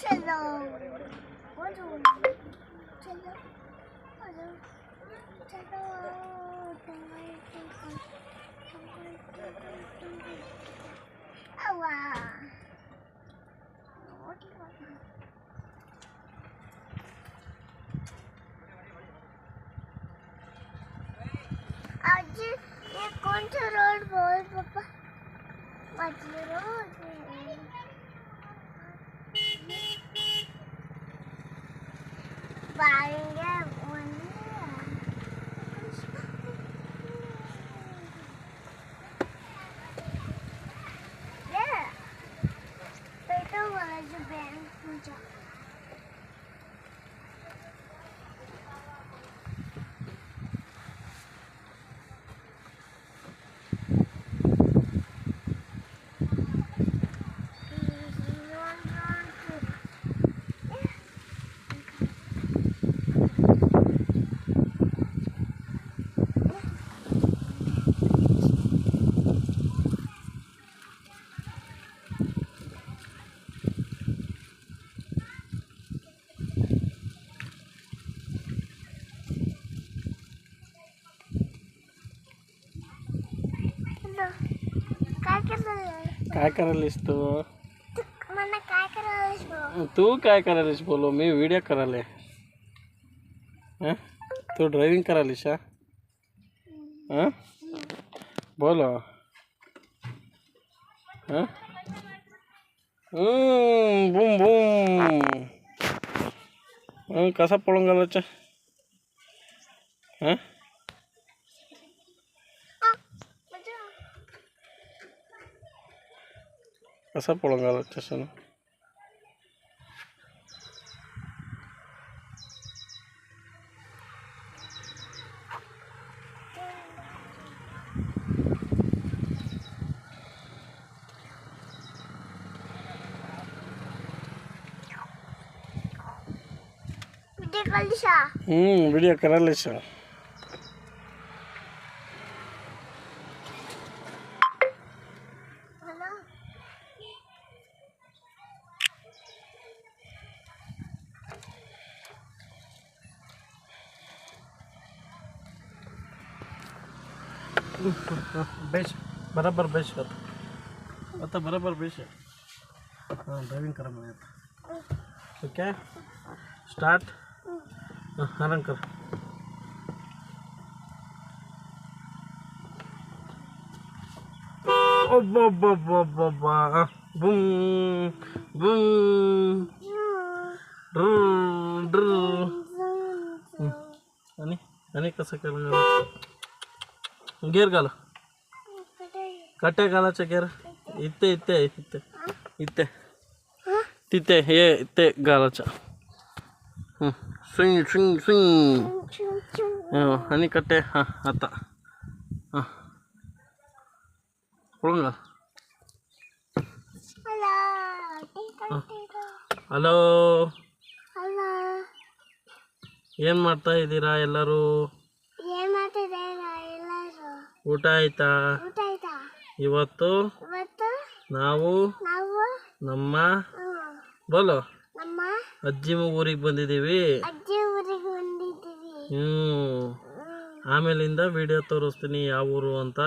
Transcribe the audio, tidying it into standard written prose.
Hello. What do we Hello. Hello. Oh, wow. What do you want? आज ये कौन सा रोड बोल पापा मछली रोड बारिंगे ये पेटो वाला जो बैंक मुझे काय करायलीस तू मला काय करायला तू काय करायलीस बोलो मी व्हिडिओ करायले तू ड्रायव्हिंग करायलीस हां बोलो बूम बूम कसा पळून गेला कसा पळून गेला चषानं व्हिडिओ करायलीस बेस बराबर बेस आता बराबर बेस ड्राइविंग करा मैं आता ओके स्टार्ट आराम कर बूम बूम आणि कसं करणार गेअर घाला कट्या घालायचं गेअर इथे इथे इथे इथे तिथे हे इथे घालायचं स्विंग स्विंग स्विंग आणि कट्टे हां आता पळून घाल ಹಲೋ ಏನು ಮಾಡ್ತಾ ಇದ್ದೀರಾ ಎಲ್ಲರೂ ಊಟ ಆಯ್ತಾ ಇವತ್ತು ನಾವು ನಮ್ಮ ಬೋಲೋ ಅಜ್ಜಿ ಊರಿಗೆ ಬಂದಿದ್ದೀವಿ ಆಮೇಲಿಂದ ವಿಡಿಯೋ ತೋರಿಸ್ತೀನಿ ಯಾವ ಊರು ಅಂತ